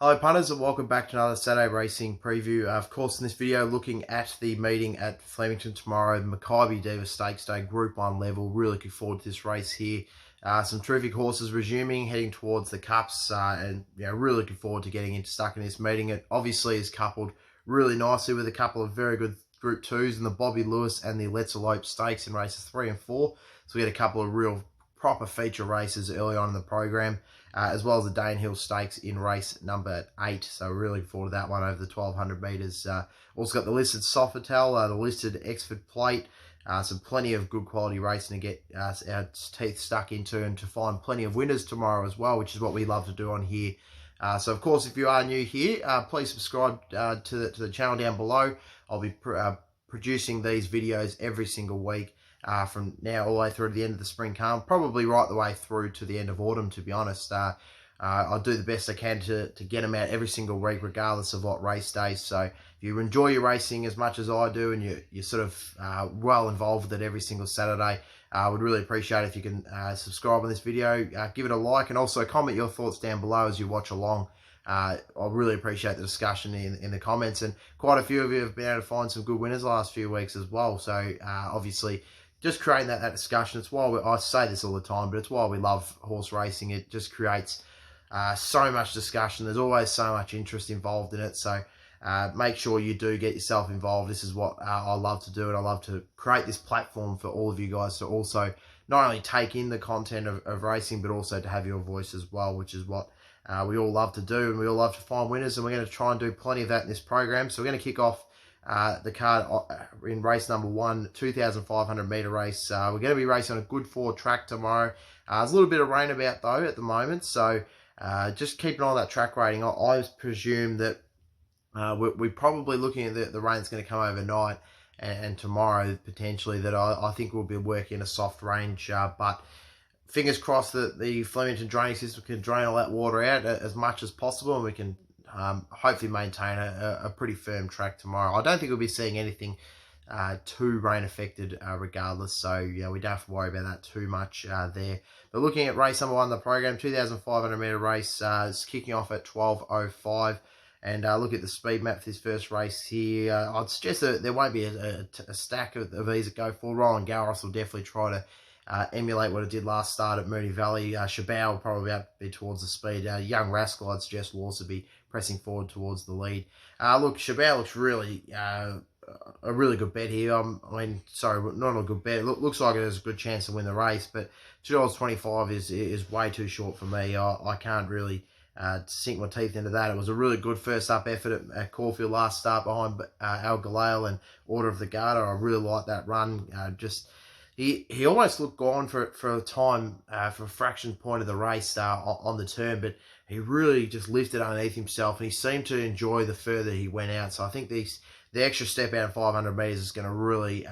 Hello punters and welcome back to another Saturday Racing preview. Of course, in this video, looking at the meeting at Flemington tomorrow, the Makybe Diva Stakes Day, Group 1 level. Really looking forward to this race here. Some terrific horses resuming, heading towards the Cups, and really looking forward to getting stuck in this meeting. It obviously is coupled really nicely with a couple of very good Group 2s in the Bobby Lewis and the Let's Elope Stakes in races 3 and 4. So we get a couple of real proper feature races early on in the program, as well as the Danehill Stakes in race number 8. So really looking forward to that one over the 1200 metres. Also got the listed Sofitel, the listed Exford Plate. Some plenty of good quality racing to get our teeth stuck into and to find plenty of winners tomorrow as well, which is what we love to do on here. So of course, if you are new here, please subscribe to the channel down below. I'll be producing these videos every single week from now all the way through to the end of the spring calm, probably right the way through to the end of autumn, to be honest. I'll do the best I can to get them out every single week, regardless of what race days. So if you enjoy your racing as much as I do and you're sort of well involved with it every single Saturday, I would really appreciate it if you can subscribe on this video, give it a like, and also comment your thoughts down below as you watch along. I'll really appreciate the discussion in the comments, and quite a few of you have been able to find some good winners the last few weeks as well. So obviously, just creating that discussion. It's why I say this all the time, but it's why we love horse racing. It just creates so much discussion. There's always so much interest involved in it. So make sure you do get yourself involved. This is what I love to do, and I love to create this platform for all of you guys to also not only take in the content of racing, but also to have your voice as well, which is what we all love to do, and we all love to find winners, and we're going to try and do plenty of that in this program. So we're going to kick off the card in race number 1, 2,500 metre race. We're going to be racing on a good 4 track tomorrow. There's a little bit of rain about though at the moment, so just keep an eye on that track rating. I presume that we're probably looking at the rain's going to come overnight, and tomorrow potentially that I think we'll be working a soft range, but fingers crossed that the Flemington drainage system can drain all that water out as much as possible, and we can hopefully maintain a pretty firm track tomorrow. I don't think we'll be seeing anything too rain affected regardless, so we don't have to worry about that too much there. But looking at race number 1 in the program, 2,500 metre race, is kicking off at 12:05. And look at the speed map for this first race here. I'd suggest that there won't be a stack of these that go full. Roland Garros will definitely try to emulate what it did last start at Moonee Valley. Chabot will probably be towards the speed. Young Rascal, I'd suggest, will also be pressing forward towards the lead. Look, Chabot looks really a really good bet here. Sorry, not a good bet. Looks like it has a good chance to win the race, but $2.25 is way too short for me. I can't really sink my teeth into that. It was a really good first up effort at Caulfield last start behind Al Galale and Order of the Garter. I really like that run. He almost looked gone for a time, for a fraction point of the race on the turn, but he really just lifted underneath himself, and he seemed to enjoy the further he went out. So I think the extra step out of 500 metres is going to really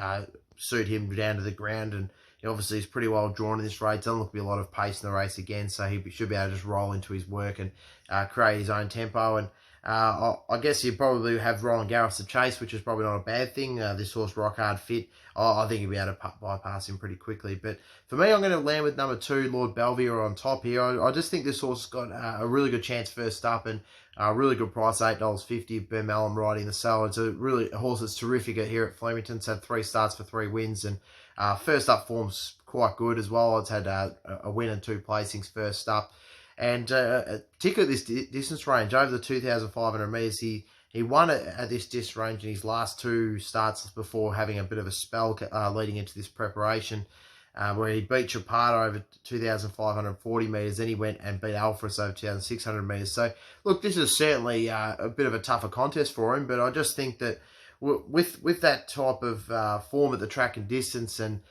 suit him down to the ground, and he obviously is pretty well drawn in this race. Doesn't look to be a lot of pace in the race again, so he should be able to just roll into his work and create his own tempo. And I guess you probably have Roland Garros to chase, which is probably not a bad thing. This horse, Rock Hard Fit, I think he'll be able to bypass him pretty quickly. But for me, I'm going to land with number 2, Lord Belvier, on top here. I just think this horse has got a really good chance first up, and a really good price, $8.50. Ben Mallam riding the sale. It's a horse that's terrific here at Flemington. It's had 3 starts for 3 wins, and first up form's quite good as well. It's had a win and 2 placings first up. And particularly this distance range, over the 2,500 metres, he won at this distance range in his last 2 starts before having a bit of a spell leading into this preparation, where he beat Chaparro over 2,540 metres. Then he went and beat Alfred over 2,600 metres. So, look, this is certainly a bit of a tougher contest for him, but I just think that with that type of form at the track and distance, and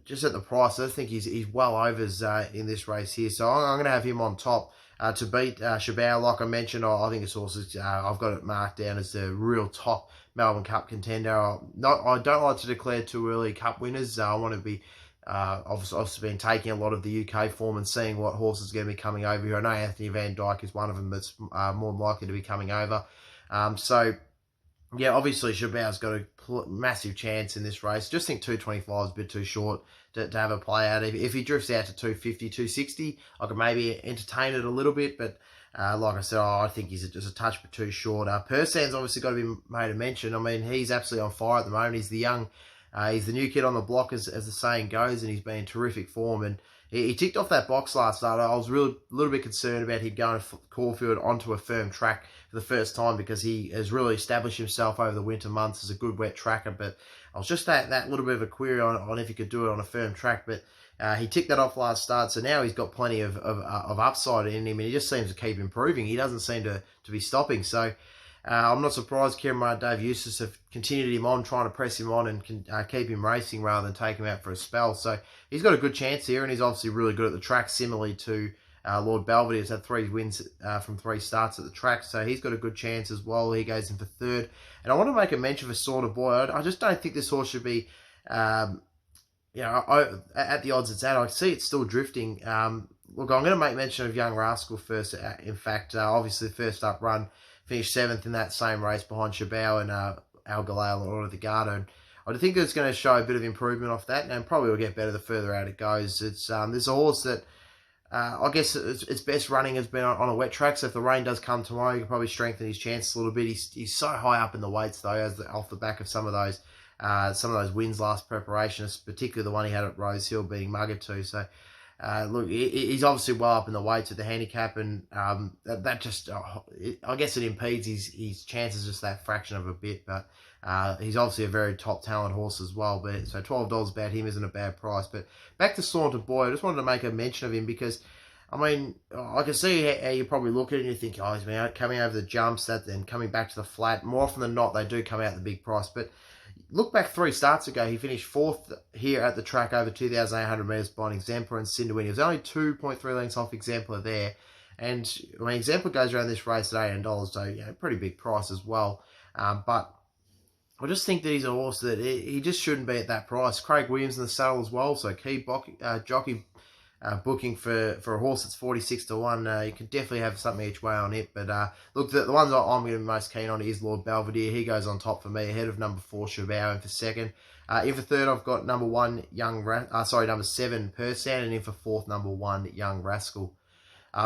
just at the price, I think he's well overs in this race here. So I'm going to have him on top to beat Chabot. Like I mentioned, I think this horse is, I've got it marked down as the real top Melbourne Cup contender. I don't like to declare too early Cup winners. I want to be obviously been taking a lot of the UK form and seeing what horses are going to be coming over here. I know Anthony Van Dyke is one of them that's more than likely to be coming over. So yeah, obviously Chabot's got a massive chance in this race. Just think 225 is a bit too short to have a play out. If he drifts out to 250, 260, I could maybe entertain it a little bit, but Like I said, I think he's just a touch but too short. Persan's obviously got to be made a mention. I mean, he's absolutely on fire at the moment. He's the new kid on the block, as the saying goes, and he's been in terrific form. And he ticked off that box last start. I was a little bit concerned about him going to Caulfield onto a firm track for the first time, because he has really established himself over the winter months as a good wet tracker. But I was just that little bit of a query on if he could do it on a firm track. But he ticked that off last start, so now he's got plenty of upside in him, and he just seems to keep improving. He doesn't seem to be stopping. So I'm not surprised Kieran and Dave Eustace have continued him on, trying to press him on and keep him racing rather than take him out for a spell. So he's got a good chance here, and he's obviously really good at the track, similarly to Lord Belvedere. Has had 3 wins from 3 starts at the track, so he's got a good chance as well. He goes in for third. And I want to make a mention for Sort of Boy. I just don't think this horse should be... at the odds it's at, I see it's still drifting. Look, I'm going to make mention of Young Rascal first. In fact, obviously the first up run finished 7th in that same race behind Chabau and Al Galil and Order the Garda. And I think it's going to show a bit of improvement off that, and probably will get better the further out it goes. It's there's a horse that I guess its best running has been on a wet track, so if the rain does come tomorrow, you can probably strengthen his chances a little bit. He's so high up in the weights, though, off the back of some of those wins last preparation, particularly the one he had at Rose Hill beating Mugatoo. So, look, he's obviously well up in the weights with the handicap, and that just, I guess it impedes his chances just that fraction of a bit, but he's obviously a very top talent horse as well. But so $12 about him isn't a bad price. But back to Saunter Boy, I just wanted to make a mention of him because, I mean, I can see how you probably look at it and you think, oh, he's been coming over the jumps, then coming back to the flat. More often than not, they do come out at the big price. But look back 3 starts ago, he finished 4th here at the track over 2,800 metres behind Exemplar and Cinderwin. He was only 2.3 lengths off Exemplar there. And, I mean, Exemplar goes around this race at $18, so, pretty big price as well. But I just think that he's a horse that he just shouldn't be at that price. Craig Williams in the saddle as well, so key jockey booking for a horse that's 46 to 1. You can definitely have something each way on it. But look, the ones I'm going to be most keen on is Lord Belvedere. He goes on top for me, ahead of number 4 Chabau, and for second. In for third, I've got number 7 Persan, and in for fourth, number 1 Young Rascal.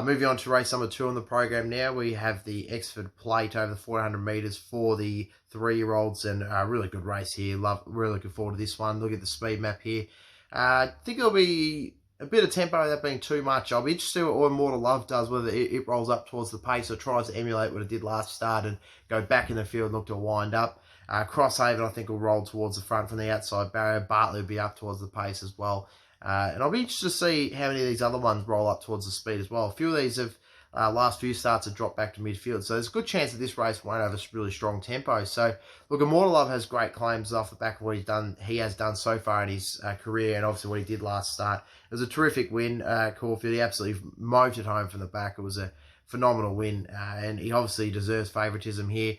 Moving on to race number 2 on the program now, we have the Exford Plate over the 400 metres for the 3-year-olds, and a really good race here. Really looking forward to this one. Look at the speed map here. I think it'll be a bit of tempo without being too much. I'll be interested in what Immortal Love does, whether it rolls up towards the pace or tries to emulate what it did last start and go back in the field and look to wind up. Crosshaven, I think, will roll towards the front from the outside barrier. Bartley will be up towards the pace as well. And I'll be interested to see how many of these other ones roll up towards the speed as well. A few of these have last few starts have dropped back to midfield, so there's a good chance that this race won't have a really strong tempo. So, look, Immortal Love has great claims off the back of what he has done so far in his career, and obviously what he did last start. It was a terrific win, Caulfield. He absolutely motored home from the back. It was a phenomenal win, and he obviously deserves favouritism here.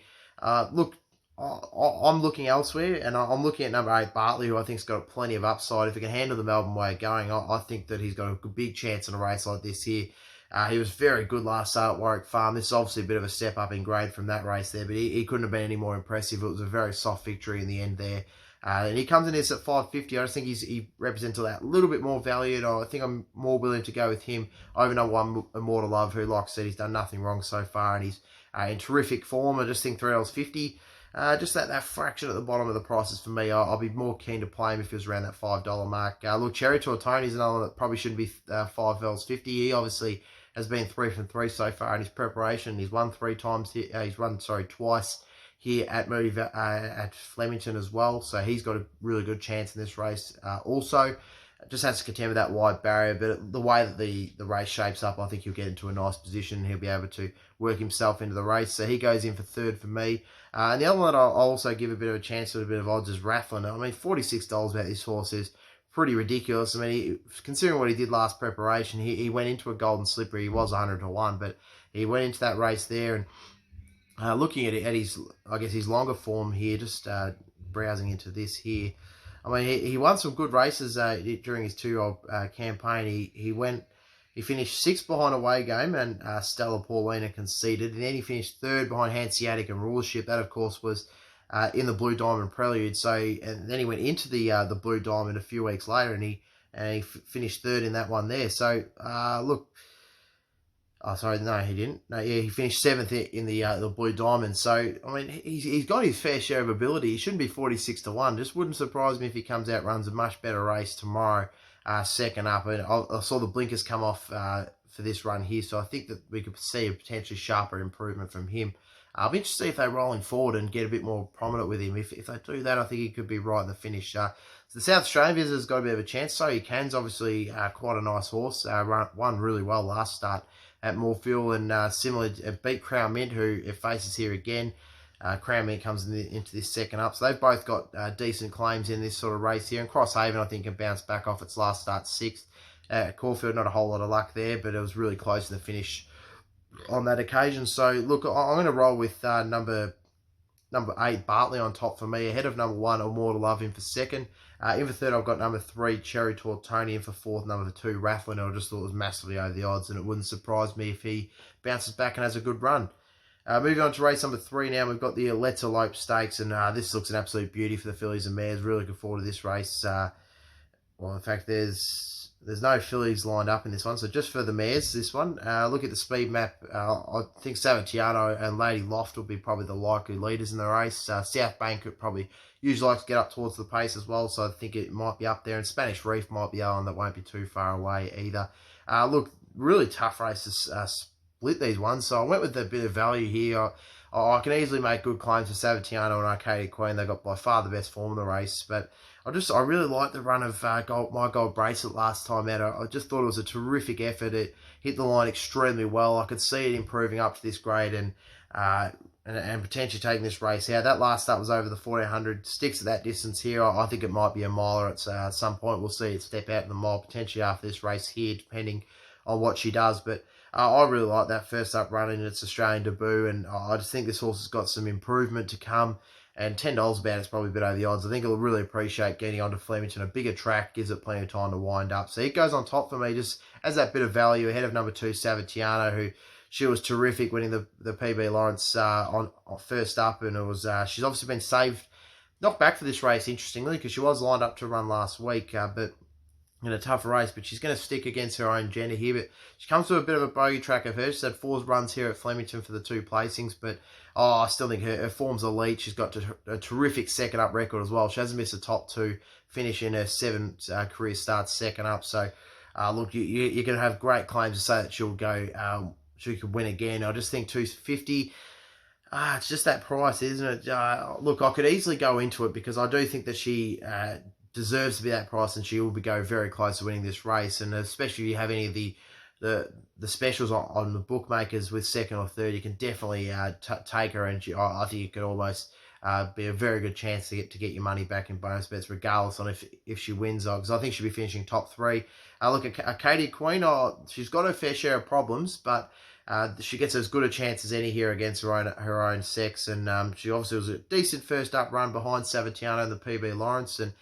Look, I'm looking elsewhere, and I'm looking at number 8, Bartley, who I think's got plenty of upside. If he can handle the Melbourne way of going, I think that he's got a big chance in a race like this here. He was very good last start at Warwick Farm. This is obviously a bit of a step up in grade from that race there, but he couldn't have been any more impressive. It was a very soft victory in the end there. And he comes in this at 550. I just think he represents a little bit more value, and I think I'm more willing to go with him over number 1, Immortal Love, who, like I said, he's done nothing wrong so far, and he's in terrific form. I just think $3.50. Just that fraction at the bottom of the prices for me. I'll be more keen to play him if he was around that $5 mark. Look, Cherry Tortoni is another one that probably shouldn't be $5.50. He obviously has been 3 from 3 so far in his preparation. He's won 3 times here. He's run twice here at at Flemington as well. So he's got a really good chance in this race. Also, just has to contend with that wide barrier, but the way that the race shapes up, I think he'll get into a nice position. He'll be able to work himself into the race. So he goes in for third for me. And the other one that I'll also give a bit of a chance with a bit of odds is Rafflin. I mean, $46 about this horse is pretty ridiculous. I mean, considering what he did last preparation, he went into a golden slipper. He was 100 to 1, but he went into that race there. And looking at his, I guess, his longer form here, just browsing into this here. I mean, he won some good races during his 2-year-old campaign. He finished 6th behind Away Game and Stella Paulina conceded, and then he finished 3rd behind Hanseatic and Rulership. That, of course, was in the Blue Diamond Prelude. So, and then he went into the Blue Diamond a few weeks later, and he finished 3rd in that one there. So, look, Oh, sorry, no, he didn't. No, yeah, he finished seventh in the Blue Diamond. So, I mean, he's got his fair share of ability. He shouldn't be 46-1. Just wouldn't surprise me if he comes out, runs a much better race tomorrow, second up. And I saw the blinkers come off for this run here, so I think that we could see a potentially sharper improvement from him. I'll be interested to see if they roll him forward and get a bit more prominent with him. If they do that, I think he could be right in the finish. So the South Australian visitor's got a bit of a chance. So he can's obviously quite a nice horse. Won really well last start at Moorfield, and similarly beat Crown Mint, who it faces here again. Crown Mint comes into this second up. So they've both got decent claims in this sort of race here. And Crosshaven, I think, can bounce back off its last start, sixth. Caulfield, not a whole lot of luck there, but it was really close in the finish on that occasion. So, look, I'm going to roll with number 8, Bartley, on top for me, ahead of number 1, Or More to Love, in for second. In for third, I've got number 3, Cherry Tortoni, in for fourth, number 2, Rafflin. I just thought it was massively over the odds, and it wouldn't surprise me if he bounces back and has a good run. Moving on to race number 3 now, we've got the Let's Elope Stakes, and this looks an absolute beauty for the fillies and mares. Really looking forward to this race. Well, in fact, there's no fillies lined up in this one, so just for the mares, this one. Look at the speed map. I think Savatiano and Lady Loft will be probably the likely leaders in the race. South Bank probably usually likes to get up towards the pace as well, so I think it might be up there. And Spanish Reef might be one that won't be too far away either. Look, really tough races split these ones, so I went with a bit of value here. I can easily make good claims for Savatiano and Arcadia Queen. They got by far the best form in the race, but I really liked the run of My Gold Bracelet last time out. I just thought it was a terrific effort. It hit the line extremely well. I could see it improving up to this grade and potentially taking this race out. That last start was over the 1400. Sticks at that distance here. I think it might be a miler at some point. We'll see it step out in the mile potentially after this race here, depending on what she does. But I really like that first up run in its Australian debut, and I just think this horse has got some improvement to come. And $10 about it's probably a bit over the odds. I think it'll really appreciate getting onto Flemington. A bigger track gives it plenty of time to wind up. So it goes on top for me, just as that bit of value ahead of number 2, Savatiano, who she was terrific winning the PB Lawrence on first up, and it was she's obviously been saved, knocked back for this race, interestingly, because she was lined up to run last week, but in a tough race, but she's going to stick against her own gender here. But she comes to a bit of a bogey track of hers. She's had 4 runs here at Flemington for the 2 placings, but I still think her form's elite. She's got a terrific second up record as well. She hasn't missed a top 2 finish in her 7 career starts second up. So, look, you're going to have great claims to say that she'll go, she could win again. I just think 250. It's just that price, isn't it? Look, I could easily go into it because I do think that she deserves to be that price, and she will go very close to winning this race. And especially if you have any of the specials on the bookmakers with second or third, you can definitely take her, and I think it could almost be a very good chance to get your money back in bonus bets, regardless on if she wins, because I think she'll be finishing top 3. Look at Arcadia Queen. She's got her fair share of problems, but she gets as good a chance as any here against her own sex, and she obviously was a decent first up run behind Savatiano and the PB Lawrence, and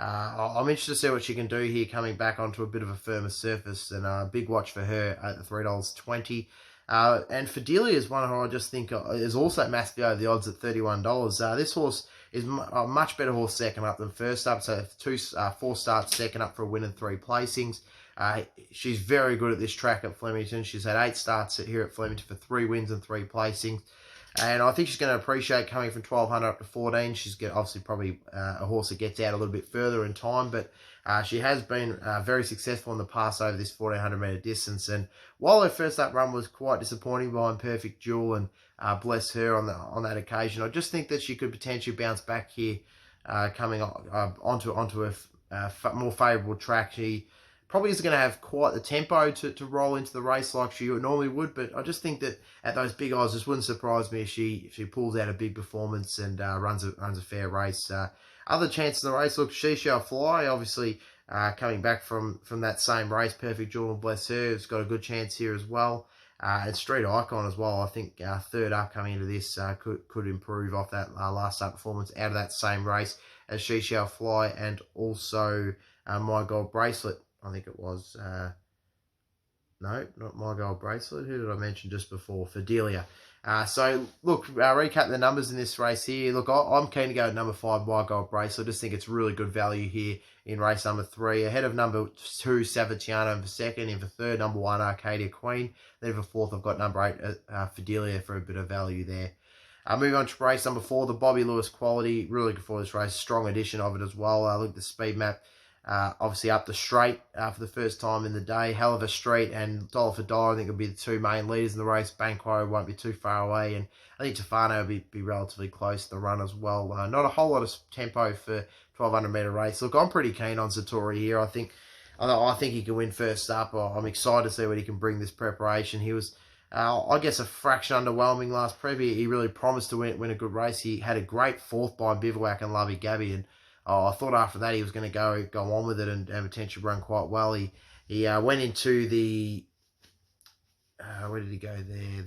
I'm interested to see what she can do here, coming back onto a bit of a firmer surface, and a big watch for her at the $3.20. And Fidelia is one who I just think is also massively over the odds at $31. This horse is a much better horse second up than first up, so 4 starts second up for a win and 3 placings. She's very good at this track at Flemington. She's had 8 starts here at Flemington for 3 wins and 3 placings. And I think she's going to appreciate coming from 1200 up to 14. She's obviously probably a horse that gets out a little bit further in time, but she has been very successful in the past over this 1400 metre distance. And while her first up run was quite disappointing behind Perfect Jewel, and bless her on that occasion, I just think that she could potentially bounce back here, coming onto a more favourable track. She probably isn't going to have quite the tempo to roll into the race like she normally would, but I just think that at those big odds, it wouldn't surprise me if she pulls out a big performance and runs a fair race. Other chances in the race, look, She Shall Fly, obviously coming back from that same race. Perfect Jewel, and bless her, has got a good chance here as well. And Street Icon as well, I think third up coming into this could improve off that last up performance out of that same race as She Shall Fly, and also My Gold Bracelet. I think it was, No, not My Gold Bracelet. Who did I mention just before? Fidelia. So, look, recap the numbers in this race here. Look, I'm keen to go at number 5, My Gold Bracelet. I just think it's really good value here in race number 3. Ahead of number 2, Savatiano for second. In for third, number 1, Arcadia Queen. Then for fourth, I've got number 8, Fidelia for a bit of value there. Moving on to race number 4, the Bobby Lewis Quality. Really good for this race. Strong edition of it as well. Look at the speed map. Obviously up the straight for the first time in the day. Hell of a street, and dollar for dollar, I think will be the two main leaders in the race. Banquo won't be too far away, and I think Tofano will be relatively close to the run as well. Not a whole lot of tempo for 1200 metre race. Look, I'm pretty keen on Satori here. I think he can win first up. I'm excited to see what he can bring this preparation. He was, I guess, a fraction underwhelming last preview. He really promised to win a good race. He had a great fourth by Bivouac and Lovey Gabby, and I thought after that he was going to go on with it and potentially run quite well. He went into the where did he go there?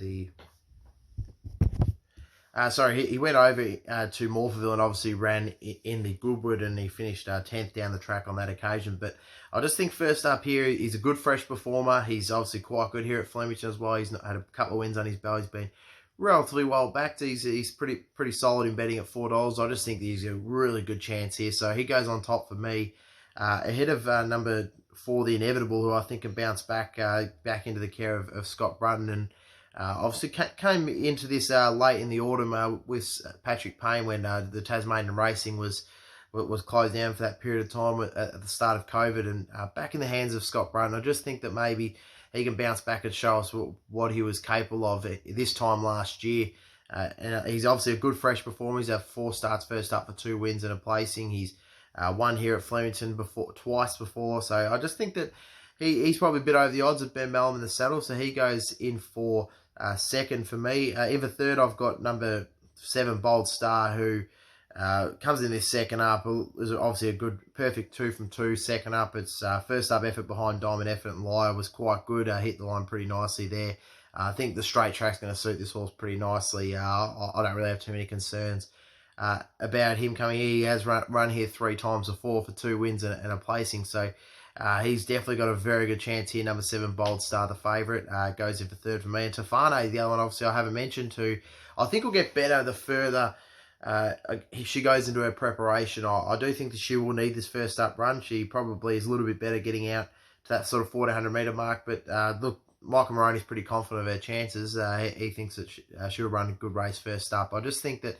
He went over to Morpheville and obviously ran in the Goodwood, and he finished 10th down the track on that occasion. But I just think first up here, he's a good fresh performer. He's obviously quite good here at Flemington as well. He's had a couple of wins on his belt. He's been relatively well backed. He's pretty solid in betting at $4. I just think he's a really good chance here. So he goes on top for me, ahead of number 4, the Inevitable, who I think can bounce back into the care of Scott Brunton, and obviously came into this late in the autumn with Patrick Payne when the Tasmanian racing was closed down for that period of time at the start of COVID, and back in the hands of Scott Brunton. I just think that maybe he can bounce back and show us what he was capable of this time last year. And he's obviously a good fresh performer. He's had 4 starts, first up for 2 wins and a placing. He's won here at Flemington twice before. So I just think that he's probably a bit over the odds of Ben Mellum in the saddle. So he goes in for second for me. In the third, I've got number 7, Bold Star, who comes in this second up. Is obviously a good, perfect 2 from 2 second up. It's first up effort behind Diamond Effort and Liar was quite good. Hit the line pretty nicely there. I think the straight track's going to suit this horse pretty nicely. I don't really have too many concerns about him coming here. He has run here 3 times before for 2 wins and a placing. So he's definitely got a very good chance here. Number 7, Bold Star, the favourite, goes in for third for me. And Tofane, the other one, obviously I haven't mentioned too. I think will get better the further she goes into her preparation. I do think that she will need this first up run. She probably is a little bit better getting out to that sort of 1400 metre mark. But look, Michael Moroney's pretty confident of her chances. He thinks that she'll run a good race first up. I just think that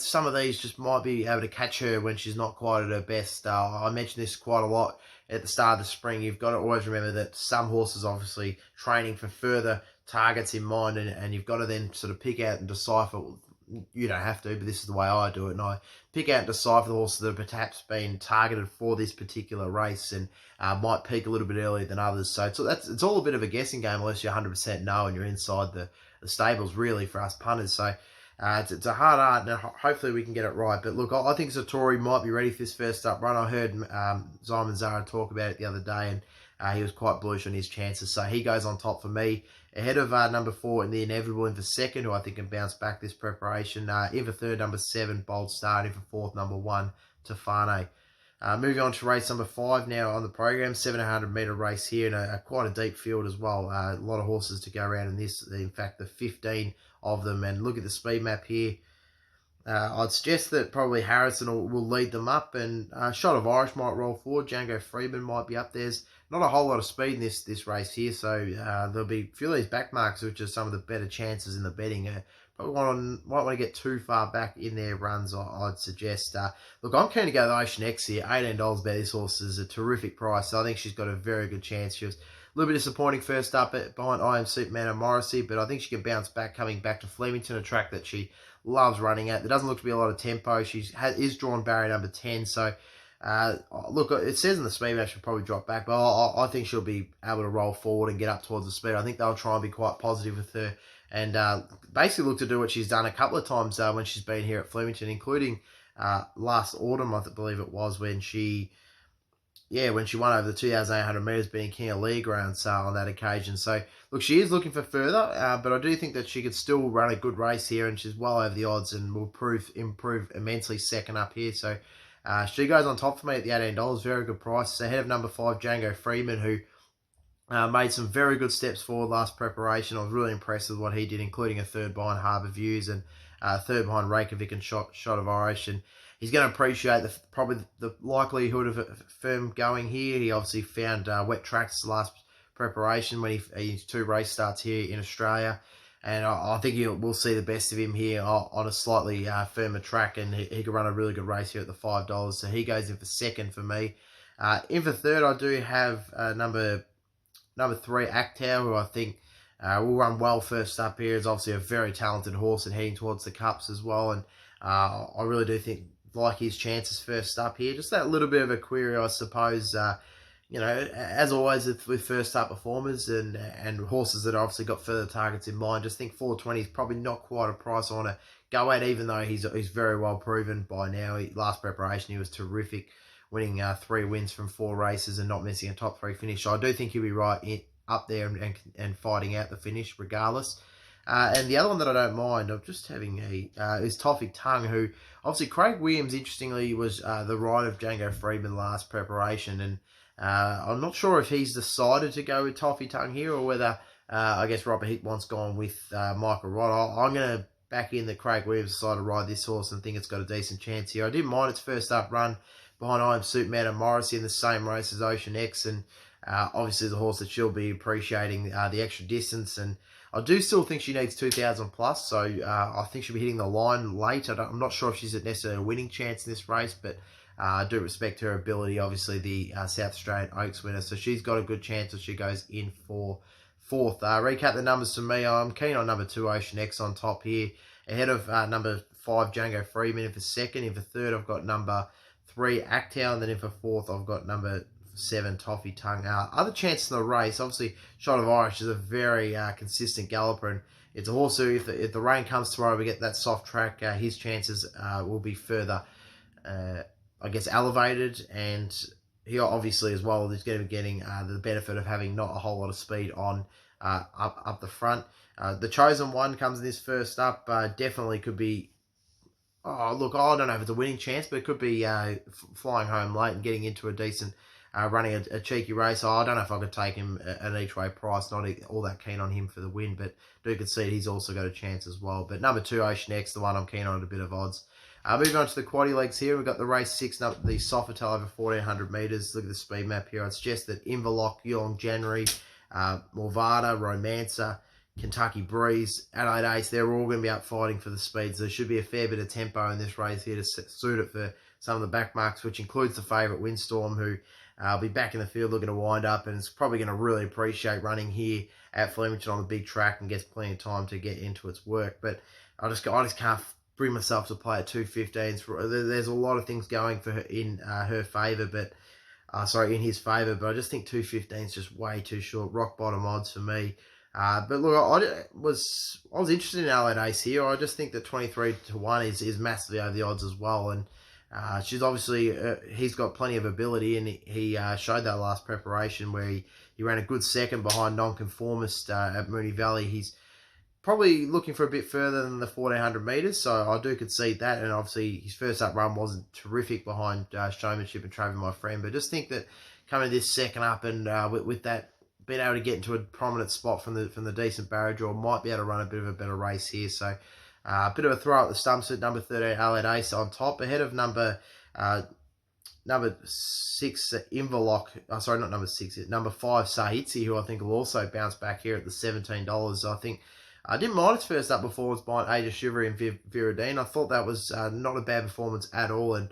some of these just might be able to catch her when she's not quite at her best. I mentioned this quite a lot at the start of the spring. You've got to always remember that some horses obviously training for further targets in mind, and you've got to then sort of pick out and decipher. You don't have to, but this is the way I do it. And I pick out and decipher the horses that have perhaps been targeted for this particular race and might peak a little bit earlier than others. So it's all a bit of a guessing game unless you 100% know and you're inside the stables, really, for us punters. So it's a hard art, and hopefully we can get it right. But look, I think Satori might be ready for this first up run. I heard Simon Zara talk about it the other day, and he was quite bullish on his chances. So he goes on top for me, ahead of number 4 in the Inevitable, in for second, who I think can bounce back this preparation. In for third, number 7, Bold Star. In for fourth, number 1, Tofane. Moving on to race number 5 now on the program, 700 metre race here, and quite a deep field as well. A lot of horses to go around in this. In fact, the 15 of them. And look at the speed map here. I'd suggest that probably Harrison will lead them up, and Shot of Irish might roll forward. Django Freeman might be up. There's not a whole lot of speed in this race here, so there'll be a few of these back marks, which are some of the better chances in the betting. Probably might want to get too far back in their runs, I'd suggest. Look, I'm keen to go the Ocean X here. $18 bet this horse is a terrific price, so I think she's got a very good chance. She was a little bit disappointing first up behind I Am Superman and Morrissey, but I think she can bounce back coming back to Flemington, a track that she loves running at. There doesn't look to be a lot of tempo. She is drawn barrier number 10, so look, it says in the speed map she'll probably drop back, but I think she'll be able to roll forward and get up towards the speed. I think they'll try and be quite positive with her, and basically look to do what she's done a couple of times when she's been here at Flemington, including last autumn, I believe it was, when she won over the 2,800 metres, being King of League grounds on that occasion. So, look, she is looking for further, but I do think that she could still run a good race here, and she's well over the odds and will improve immensely second up here. So, she goes on top for me at the $18, very good price. So, ahead of number 5, Django Freeman, who Made some very good steps forward last preparation. I was really impressed with what he did, including a third behind Harbour Views and third behind Reykjavik and Shot of Irish. And he's going to appreciate probably the likelihood of a firm going here. He obviously found wet tracks last preparation when his 2 race starts here in Australia. And I think we'll see the best of him here on a slightly firmer track, and he could run a really good race here at the $5. So he goes in for second for me. In for third, I do have number 3, Actow, who I think will run well first up here. Is obviously a very talented horse and heading towards the Cups as well. And I really do like his chances first up here. Just that little bit of a query, I suppose. As always with first up performers and horses that obviously got further targets in mind, just think 420 is probably not quite a price I want to go at, even though he's very well proven by now. Last preparation, he was terrific, winning 3 wins from 4 races and not missing a top 3 finish. So I do think he'll be right up there and fighting out the finish regardless. And the other one that I don't mind, I'm just having is Toffee Tongue, who obviously Craig Williams, interestingly, was the ride of Django Freedman last preparation. And I'm not sure if he's decided to go with Toffee Tongue here or whether, I guess, Robert Hickmont's gone with Michael Rod. I'm going to back in that Craig Williams decided to ride this horse and think it's got a decent chance here. I didn't mind its first up run behind I Am Superman and Morrissey in the same race as Ocean X, and obviously the horse that she'll be appreciating the extra distance, and I do still think she needs 2,000 plus, so I think she'll be hitting the line late. I'm not sure if she's necessarily a winning chance in this race, but I do respect her ability. Obviously the South Australian Oaks winner, so she's got a good chance if she goes in for fourth. Recap the numbers for me. I'm keen on number 2 Ocean X on top here, ahead of number 5 Django Freeman. In for second, in for third I've got number 3 Actow, and then in for fourth I've got number 7 Toffee Tongue. Other chances in the race, obviously Shot of Irish is a very consistent galloper, and it's a horse who, if the rain comes tomorrow, we get that soft track, his chances will be further, I guess, elevated, and he obviously as well is going to be getting the benefit of having not a whole lot of speed on up the front. The Chosen One comes in this first up, definitely could be, look, I don't know if it's a winning chance, but it could be flying home late and getting into a decent, running a cheeky race. I don't know if I could take him at an each-way price. Not all that keen on him for the win, but do concede he's also got a chance as well. But number 2, Ocean X, the one I'm keen on at a bit of odds. Moving on to the quaddie legs here, we've got the race 6, the Sofitel over 1,400 metres. Look at the speed map here. I'd suggest that Inverloch, Yulong January, Morvada, Romancer, Kentucky Breeze, Adelaide Ace, they're all going to be out fighting for the speeds. There should be a fair bit of tempo in this race here to suit it for some of the back marks, which includes the favourite Windstorm, who will be back in the field looking to wind up, and is probably going to really appreciate running here at Flemington on the big track and gets plenty of time to get into its work. But I just can't bring myself to play at 215s. There's a lot of things going for her in her favour, but in his favour. But I just think 215 is just way too short. Rock bottom odds for me. But look, I was interested in Adelaide Ace here. I just think that 23 to 1 is massively over the odds as well, and she's obviously he's got plenty of ability, and he showed that last preparation where he ran a good second behind Nonconformist at Moonee Valley. He's probably looking for a bit further than the 1,400 metres, so I do concede that. And obviously his first up run wasn't terrific behind Showmanship and Travis My Friend, but I just think that coming this second up and with that being able to get into a prominent spot from the decent barrier draw, might be able to run a bit of a better race here. So a bit of a throw at the stumps at number 13 Allied Ace on top, ahead of number 6 Inverloch, not number 6, number 5 Sahitsi, who I think will also bounce back here at the $17. I think I didn't mind its first up performance behind Ada Shivery and Viridine. I thought that was not a bad performance at all, and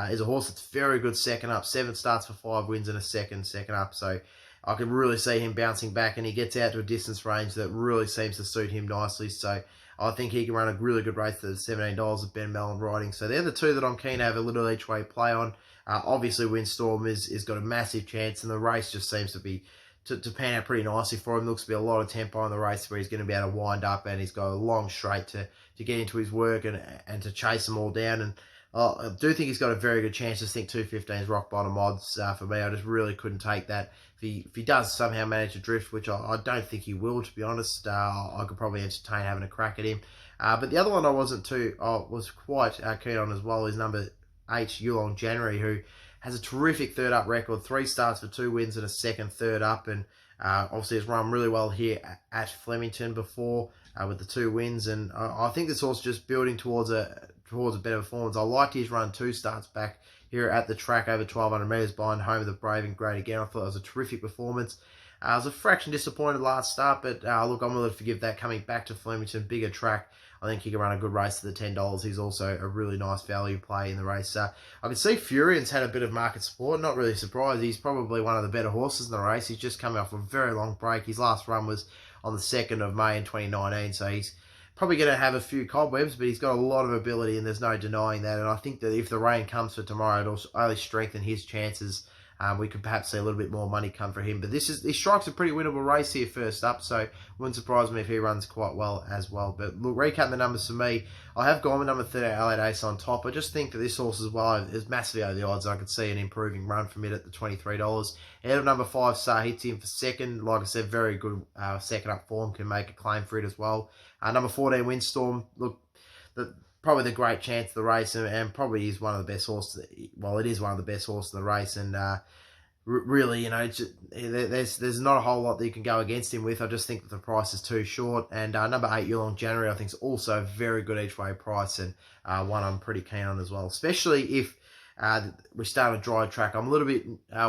is a horse that's very good second up. 7 starts for 5 wins and a second up, so I could really see him bouncing back, and he gets out to a distance range that really seems to suit him nicely. So I think he can run a really good race for the $17 with Ben Mellon riding. So they're the two that I'm keen to have a little each way play on. Obviously Windstorm is got a massive chance, and the race just seems to be to pan out pretty nicely for him. Looks to be a lot of tempo in the race where he's going to be able to wind up, and he's got a long straight to get into his work and to chase them all down. And I do think he's got a very good chance. I think 215 is rock bottom odds for me. I just really couldn't take that. If he does somehow manage to drift, which I don't think he will, to be honest, I could probably entertain having a crack at him. But the other one I was quite keen on as well is number 8 Yulong January, who has a terrific third up record, 3 starts for 2 wins and a second third up, and Obviously, has run really well here at Flemington before with the 2 wins, and I think this horse just building towards a better performance. I liked his run 2 starts back here at the track over 1,200 metres behind Home of the Brave and Great Again. I thought it was a terrific performance. I was a fraction disappointed last start, but look, I'm willing to forgive that. Coming back to Flemington, bigger track, I think he can run a good race to the $10. He's also a really nice value play in the race. I can see Furian's had a bit of market support. Not really surprised. He's probably one of the better horses in the race. He's just coming off a very long break. His last run was on the 2nd of May in 2019, so he's probably going to have a few cobwebs, but he's got a lot of ability, and there's no denying that. And I think that if the rain comes for tomorrow, it'll only strengthen his chances. We could perhaps see a little bit more money come for him. But he strikes a pretty winnable race here first up, so wouldn't surprise me if he runs quite well as well. But look, recapping the numbers for me, I have gone with number 30, Allied Ace on top. I just think that this horse as well is massively over the odds. I could see an improving run from it at the $23. Ahead of number 5, Sahiti in for second. Like I said, very good second up form, can make a claim for it as well. Number 14, Windstorm. Look, probably the great chance of the race, and probably is one of the best horses. Well, it is one of the best horses in the race, and really, there's not a whole lot that you can go against him with. I just think that the price is too short. And number 8, Yulong January, I think is also a very good each way price, and one I'm pretty keen on as well, especially if we start a dry track. I'm a little bit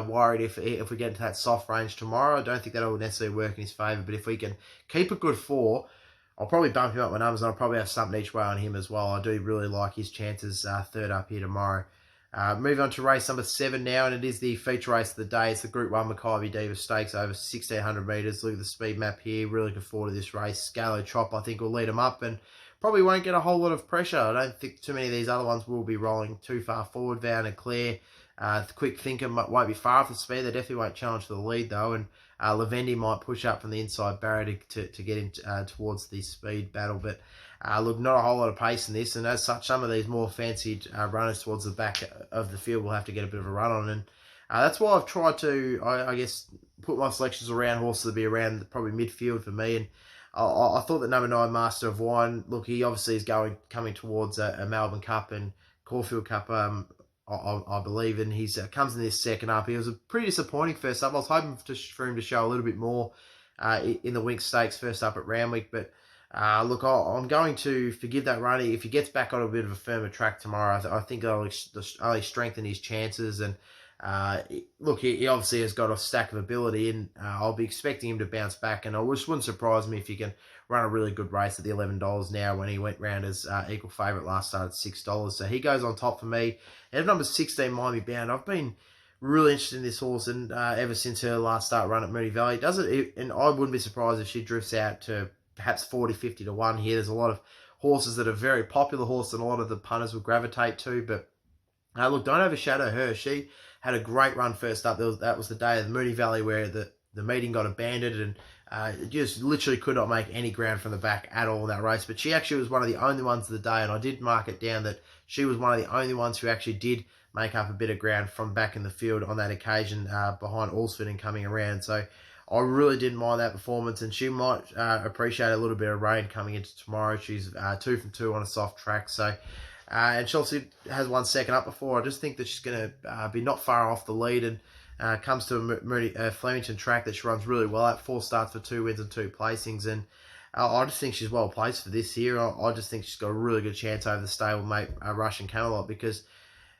worried if we get into that soft range tomorrow. I don't think that'll necessarily work in his favour, but if we can keep a good 4, I'll probably bump him up my numbers, and I'll probably have something each way on him as well. I do really like his chances third up here tomorrow. Moving on to race number 7 now, and it is the feature race of the day. It's the Group 1 Makybe Diva Stakes over 1,600 metres. Look at the speed map here. Really looking forward to this race. Scalo Chop, I think, will lead him up, and probably won't get a whole lot of pressure. I don't think too many of these other ones will be rolling too far forward. Van and Claire, Quick Thinker won't be far off the speed. They definitely won't challenge for the lead, though, and Lavendi might push up from the inside barrier to get in towards the speed battle. But look, not a whole lot of pace in this, and as such, some of these more fancied runners towards the back of the field will have to get a bit of a run on. And that's why I've tried to, I guess, put my selections around horses to be around probably midfield for me. And I thought that number 9, Master of Wine, look, he obviously is coming towards a Melbourne Cup and Caulfield Cup, I believe, and he comes in this second up. He was a pretty disappointing first up. I was hoping for him to show a little bit more in the Winx Stakes first up at Randwick, but look, I'm going to forgive that run. If he gets back on a bit of a firmer track tomorrow, I think it'll only strengthen his chances. And look, he obviously has got a stack of ability, and I'll be expecting him to bounce back, and it just wouldn't surprise me if he can run a really good race at the $11 now, when he went round as equal favourite last start at $6. So he goes on top for me. At number 16, Miami Bound, I've been really interested in this horse, and ever since her last start run at Moonee Valley, and I wouldn't be surprised if she drifts out to perhaps 40, 50 to 1 here. There's a lot of horses that are very popular horses, and a lot of the punters will gravitate to, but look, don't overshadow her. She had a great run first up. That was the day of the Moonee Valley where the meeting got abandoned, and just literally could not make any ground from the back at all in that race. But she actually was one of the only ones of the day, and I did mark it down that she was one of the only ones who actually did make up a bit of ground from back in the field on that occasion behind Alsford and coming around. So I really didn't mind that performance, and she might appreciate a little bit of rain coming into tomorrow. She's 2 from 2 on a soft track, so and she also has won second up before. I just think that she's going to be not far off the lead, and comes to a Flemington track that she runs really well at. 4 starts for 2 wins and 2 placings, and I just think she's well placed for this year. I just think she's got a really good chance over the stablemate Russian Camelot, because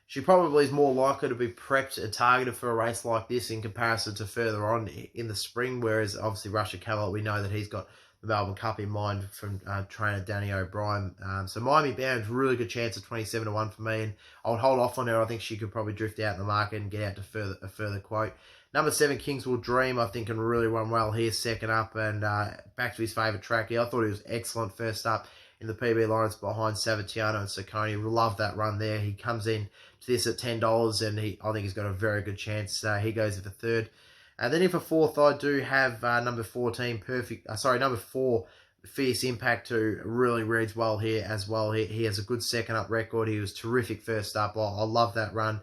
she probably is more likely to be prepped and targeted for a race like this in comparison to further on in the spring, whereas obviously Russian Camelot, we know that he's got the Melbourne Cup in mind from trainer Danny O'Brien. So Miami Bound, really good chance of 27 to 1 for me, and I would hold off on her. I think she could probably drift out in the market and get out to a further quote. Number 7, Kings Will Dream, I think can really run well here, second up, and back to his favourite track here. I thought he was excellent first up in the PB Lawrence behind Savatiano and Saccone. Love that run there. He comes in to this at $10, and I think he's got a very good chance. He goes for third. And then in for fourth, I do have number 14, number 4, Fierce Impact, who really reads well here as well. He has a good second up record. He was terrific first up. I love that run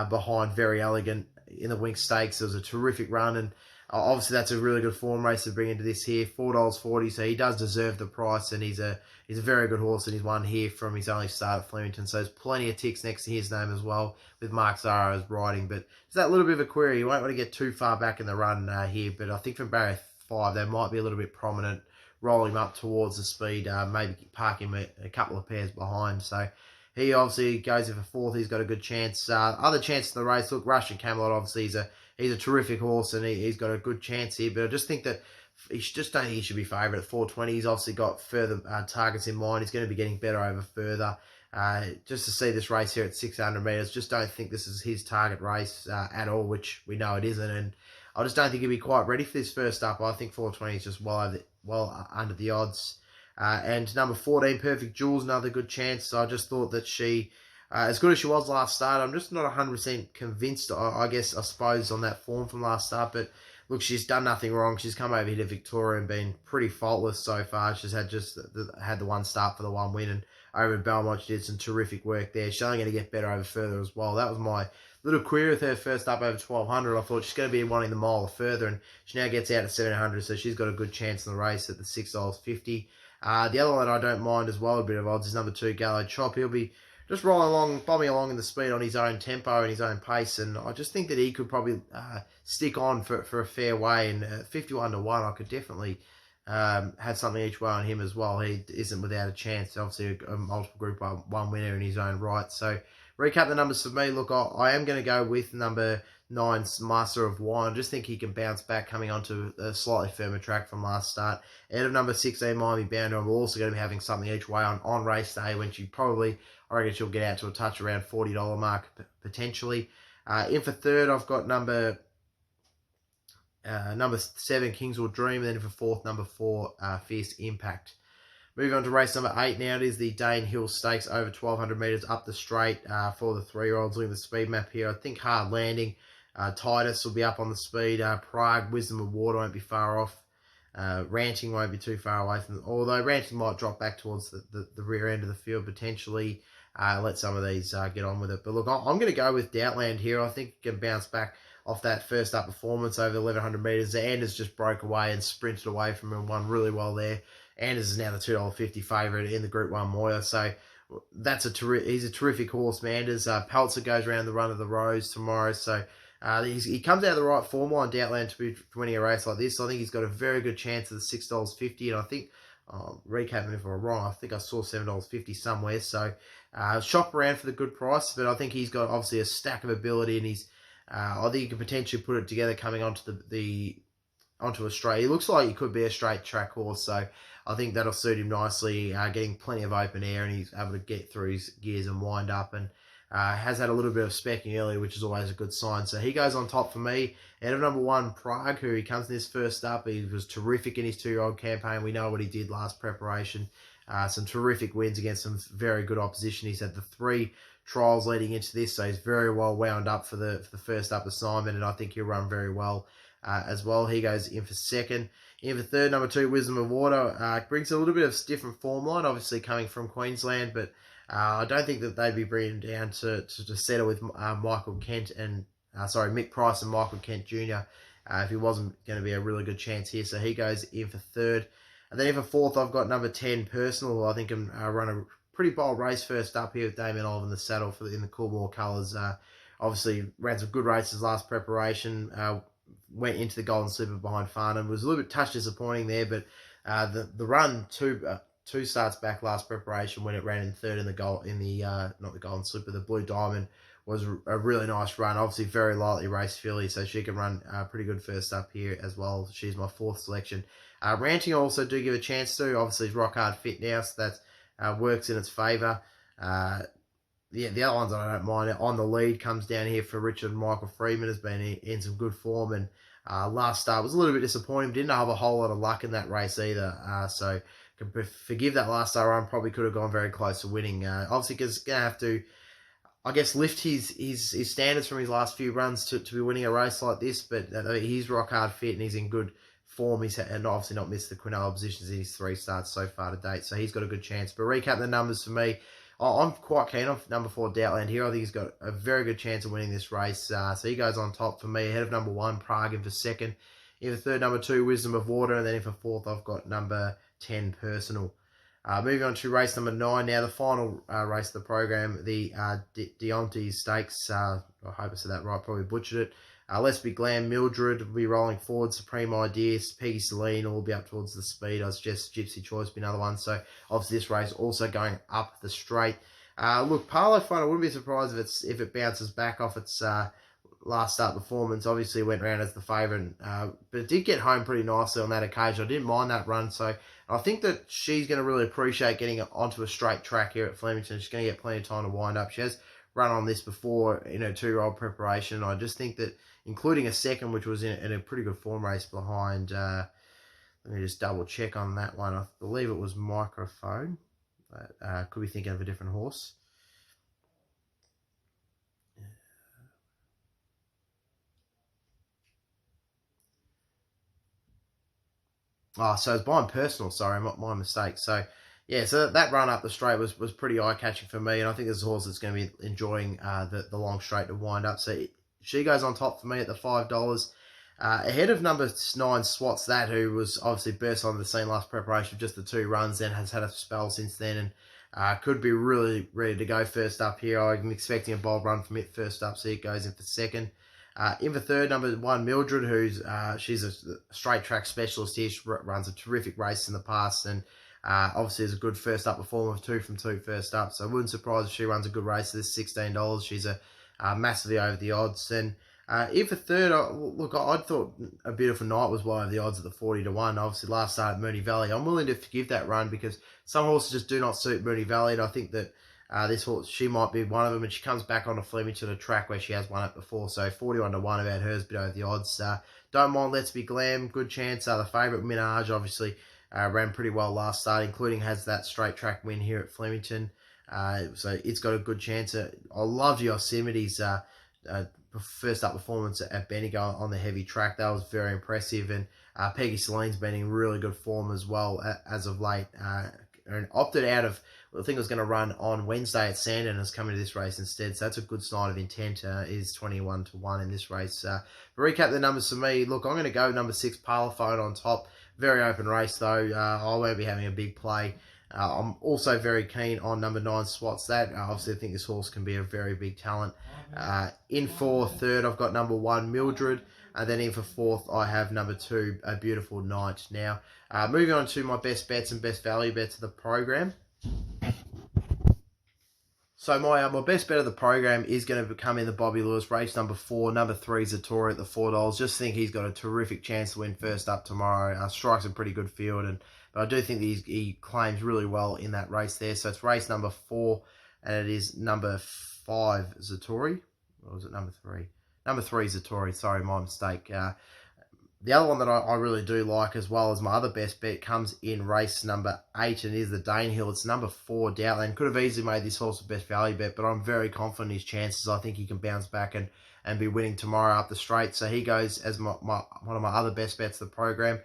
behind Very Elegant in the Winx Stakes. It was a terrific run, and Obviously, that's a really good form race to bring into this here. $4.40, so he does deserve the price, and he's a very good horse, and he's won here from his only start at Flemington. So there's plenty of ticks next to his name as well, with Mark Zara as riding. But it's that little bit of a query. You won't want to get too far back in the run here, but I think from barrier 5, they might be a little bit prominent, roll him up towards the speed, maybe park him a couple of pairs behind. So he obviously goes in for 4th. He's got a good chance. Other chances in the race, look, Russian Camelot, obviously, he's a terrific horse, and he's got a good chance here. But I just think that just don't think he should be favourite at 420. He's obviously got further targets in mind. He's going to be getting better over further. Just to see this race here at 600 metres, just don't think this is his target race at all, which we know it isn't. And I just don't think he'll be quite ready for this first up. I think 420 is just well under the odds. And number 14, Perfect Jules, another good chance. So I just thought that she, as good as she was last start, I'm just not 100% convinced, I suppose, on that form from last start. But look, she's done nothing wrong. She's come over here to Victoria and been pretty faultless so far. She's had the one start for the one win, and over in Belmont she did some terrific work there. She's only going to get better over further as well. That was my little query with her first up over 1200. I thought she's going to be wanting the mile or further, and she now gets out at 700, so she's got a good chance in the race at the $6.50. The other one I don't mind as well, a bit of odds, is number 2, Gallo Chop. He'll be just rolling along, bombing along in the speed on his own tempo and his own pace, and I just think that he could probably stick on for a fair way, and 51 to 1, I could definitely have something each way on him as well. He isn't without a chance, obviously a multiple Group 1 winner in his own right. So recap the numbers for me. Look, I am going to go with number 9, Master of Wine. I just think he can bounce back coming onto a slightly firmer track from last start. Out of number 16, Miami Bounder, we're also going to be having something each way on race day, when she probably, I reckon she'll get out to a touch around $40 mark potentially. In for 3rd, I've got number 7, Kingswood Dream, and then for 4th, number 4, Fierce Impact. Moving on to race number 8 now. It is the Dane Hill Stakes over 1,200 metres up the straight for the 3-year-olds. Looking at the speed map here, I think Hard Landing, Titus will be up on the speed. Prague, Wisdom of Water won't be far off. Ranting won't be too far away from them, although Ranting might drop back towards the rear end of the field potentially. Let some of these get on with it. But look, I'm going to go with Doubtland here. I think he can bounce back off that first up performance over 1,100 metres. Anders just broke away and sprinted away from him and won really well there. Anders is now the $2.50 favourite in the Group 1 Moya. So he's a terrific horse, Anders. Peltzer goes around the run of the Rose tomorrow. So he comes out of the right form line, Doubtland, to be winning a race like this. So I think he's got a very good chance at the $6.50. And I think, recap if I'm wrong, I think I saw $7.50 somewhere. So shop around for the good price. But I think he's got obviously a stack of ability, and I think he could potentially put it together coming onto onto a straight. He looks like he could be a straight track horse, so I think that'll suit him nicely, getting plenty of open air, and he's able to get through his gears and wind up, and has had a little bit of specking earlier, which is always a good sign. So he goes on top for me. Out of number 1, Prague, who he comes in his first up. He was terrific in his 2-year-old campaign. We know what he did last preparation. Some terrific wins against some very good opposition. He's had the 3 trials leading into this, so he's very well wound up for the first up assignment, and I think he'll run very well as well. He goes in for 2nd. In for 3rd, number 2, Wisdom of Water. Brings a little bit of different form line, obviously coming from Queensland, but I don't think that they'd be bringing him down to settle with Michael Kent and Mick Price and Michael Kent Jr. If he wasn't going to be a really good chance here. So he goes in for 3rd. And then in for 4th, I've got number 10, Personal, who I think can run a pretty bold race first up here with Damien Oliver in the saddle in the Coolmore colours. Obviously ran some good races last preparation. Went into the Golden Slipper behind Farnham. Was a little bit touch disappointing there, but the run two starts back last preparation when it ran in 3rd in not the Golden Slipper, the Blue Diamond, was a really nice run. Obviously very lightly raced filly, so she can run pretty good first up here as well. She's my 4th selection. Ranting I also do give a chance to. Obviously he's rock hard fit now, so that works in its favour. The other ones I don't mind. On the lead comes down here for Richard Michael Freeman, has been in some good form, and last start was a little bit disappointing. Didn't have a whole lot of luck in that race either, so can forgive that last start run. Probably could have gone very close to winning. Obviously, he's going to have to, I guess, lift his standards from his last few runs to be winning a race like this, but he's rock hard fit and he's in good form. He's obviously not missed the Quinella positions in his 3 starts so far to date, so he's got a good chance. But recap the numbers for me. I'm quite keen on number 4, Doubtland here. I think he's got a very good chance of winning this race. So he goes on top for me, ahead of number 1, Prague, in for 2nd. In for third, number 2, Wisdom of Water. And then in for fourth, I've got number 10, Personal. Moving on to race number 9 now, the final race of the program, the Deonte Stakes. I hope I said that right, probably butchered it. Let's Be Glam, Mildred will be rolling forward, Supreme Ideas, Peggy Celine will be up towards the speed. I suggest Gypsy Choice be another one. So obviously this race also going up the straight. Look, Parlow Fun, I wouldn't be surprised if it bounces back off its last start performance. Obviously went round as the favourite, but it did get home pretty nicely on that occasion. I didn't mind that run, so I think that she's going to really appreciate getting onto a straight track here at Flemington. She's going to get plenty of time to wind up. She has run on this before in her 2-year-old preparation. I just think that, including a second, which was in a pretty good form race behind, let me just double check on that one. I believe it was Microphone. Could be thinking of a different horse. So it's behind Personal, sorry, my mistake. So, yeah, so that run up the straight was pretty eye-catching for me, and I think this is a horse that's going to be enjoying the long straight to wind up. So she goes on top for me at the $5. Ahead of number 9, Swats That, who was obviously burst onto the scene last preparation of just the 2 runs, then has had a spell since then, and could be really ready to go first up here. I'm expecting a bold run from it first up, so it goes in for second. In for third, number 1, Mildred, who's she's a straight track specialist here. She runs a terrific race in the past, and obviously is a good first up performer of 2 from 2 first up. So I wouldn't surprise if she runs a good race. This $16. She's a massively over the odds. And in for third, look, I thought A Beautiful Night was well over the odds at the 40-1. Obviously, last start at Moonee Valley. I'm willing to forgive that run because some horses just do not suit Moonee Valley, and I think that this horse, she might be one of them, and she comes back on a Flemington, a track where she has won it before. So 41-1 about hers, a bit over the odds. Don't mind Let's Be Glam, good chance. The favourite, Minaj, obviously ran pretty well last start, including has that straight track win here at Flemington. So it's got a good chance. I loved Yosemite's first up performance at Bendigo on the heavy track. That was very impressive. And Peggy Celine's been in really good form as well as of late. And opted out of, I think it was going to run on Wednesday at Sandon and has come into this race instead. So that's a good sign of intent. Is 21-1 in this race. To recap the numbers for me, look, I'm going to go number 6, Parlophone on top. Very open race though. I won't be having a big play. I'm also very keen on number 9, Swats That. Obviously, I think this horse can be a very big talent. In for third, I've got number 1, Mildred. And then in for fourth, I have number 2, A Beautiful Night. Now, moving on to my best bets and best value bets of the program. So my best bet of the program is going to come in the Bobby Lewis race number 4, number 3, Zatori at the $4. Just think he's got a terrific chance to win first up tomorrow. Strikes a pretty good field, but I do think that he claims really well in that race there. So it's race number 4, and it is number 5, Zatori. Or was it number 3? Number 3, Zatori. Sorry, my mistake. The other one that I really do like, as well as my other best bet, comes in race number 8, and is the Danehill. It's number 4, Doubtland. Could have easily made this horse a best value bet, but I'm very confident in his chances. I think he can bounce back and be winning tomorrow up the straight. So he goes as one of my other best bets of the program.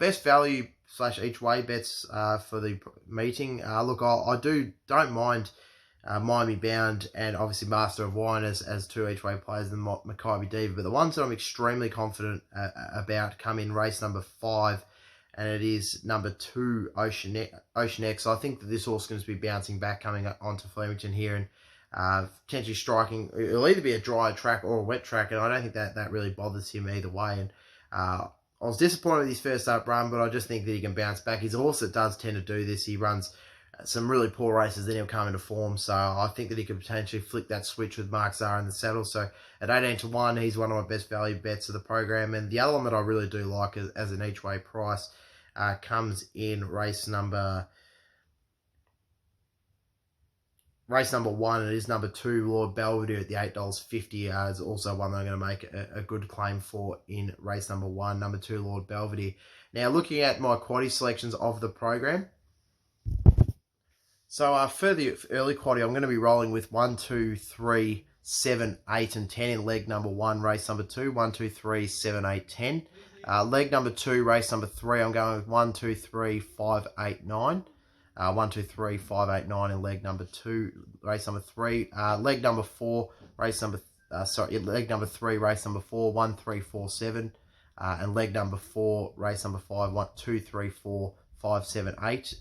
Best value / each way bets for the meeting. Look, I don't mind Miami Bound and obviously Master of Wine as 2 each way players than Makybe Diva. But the ones that I'm extremely confident about come in race number 5, and it is number 2, Ocean X. I think that this horse is going to be bouncing back coming onto Flemington here and potentially striking. It'll either be a dry track or a wet track, and I don't think that really bothers him either way. And I was disappointed with his first up run, but I just think that he can bounce back. He's a horse that does tend to do this. He runs some really poor races, then he'll come into form. So I think that he could potentially flick that switch with Mark Zahra in the saddle. So at 18-1, he's one of my best value bets of the program. And the other one that I really do like as an each way price comes in race number 1, and it is number 2, Lord Belvedere at the $8.50. Is also one that I'm going to make a good claim for in race number 1, number 2, Lord Belvedere. Now, looking at my Quaddie selections of the program. So for the early quaddie, I'm going to be rolling with 1, 2, 3, 7, 8, and 10 in leg number 1, race number 2. 1, 2, 3, 7, 8, 10. Leg number 2, race number 3, I'm going with 1, 2, 3, 5, 8, 9. 1, 2, 3, 5, 8, 9 in leg number 2, race number 3. Leg number 4, leg number 3, race number 4, 1, 3, 4, 7. and leg number 4, race number 5, 1, 2, 3, 4, 5, 7, 8.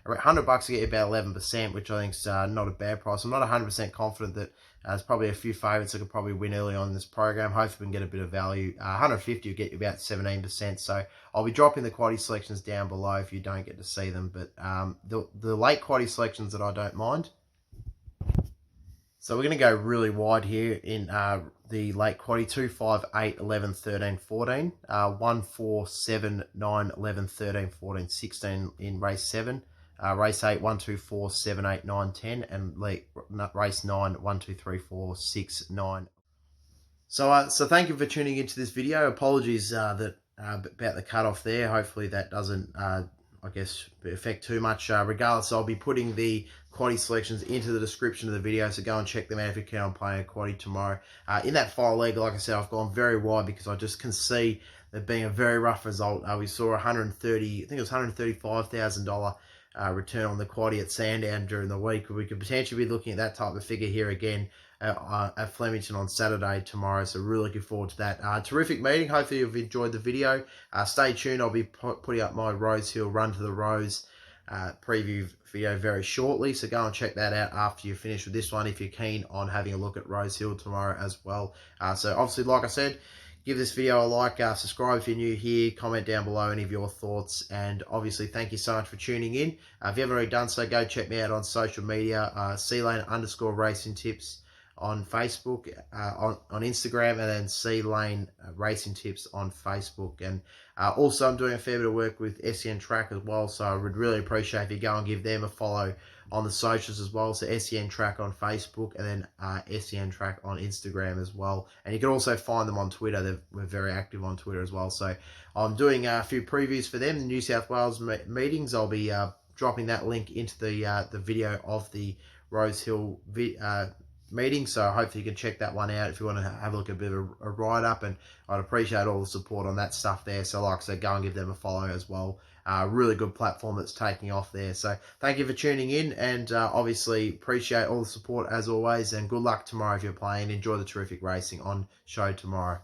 $100 to get you about 11%, which I think is not a bad price. I'm not 100% confident that there's probably a few favourites that could probably win early on in this program. Hopefully we can get a bit of value. 150 will get you about 17%. So I'll be dropping the Quaddie Selections down below if you don't get to see them. But the late Quaddie Selections that I don't mind. So we're going to go really wide here in the late Quaddie: 2, 5, 8, 11, 13, 14, 1, 4, 7, 9, 11, 13, 14, 16 in race 7. Race 8, 1, 2, 4, 7, 8, 9, 10, and race 9, 1, 2, 3, 4, 6, 9. So thank you for tuning into this video. Apologies about the cutoff there. Hopefully that doesn't, I guess, affect too much. Regardless, I'll be putting the Quaddie Selections into the description of the video, so go and check them out if you can. I'm playing a Quaddie tomorrow. In that final leg, like I said, I've gone very wide because I just can see there being a very rough result. We saw $130, I think it was $135,000 return on the Quaddie at Sandown during the week. We could potentially be looking at that type of figure here again at Flemington on Saturday tomorrow, so really looking forward to that. Terrific meeting. Hopefully you've enjoyed the video. Stay tuned. I'll be putting up my Rose Hill Run to the Rose preview video very shortly, so go and check that out after you finish with this one if you're keen on having a look at Rose Hill tomorrow as well. So obviously, like I said, give this video a like, subscribe if you're new here, comment down below any of your thoughts, and obviously thank you so much for tuning in. If you haven't already done so, go check me out on social media, _Racing Tips on Facebook, on Instagram, and then C-Lane Racing Tips on Facebook. And also I'm doing a fair bit of work with SEN Track as well, so I would really appreciate if you go and give them a follow on the socials as well. So SEN Track on Facebook, and then SEN Track on Instagram as well. And you can also find them on Twitter. We're very active on Twitter as well. So I'm doing a few previews for them, the New South Wales meetings. I'll be dropping that link into the video of the Rose Hill meeting, so hopefully you can check that one out if you want to have a look at a bit of a write-up, and I'd appreciate all the support on that stuff there. So like I said, go and give them a follow as well. Really good platform that's taking off there. So thank you for tuning in, and obviously appreciate all the support as always, and good luck tomorrow if you're playing. Enjoy the terrific racing on show tomorrow.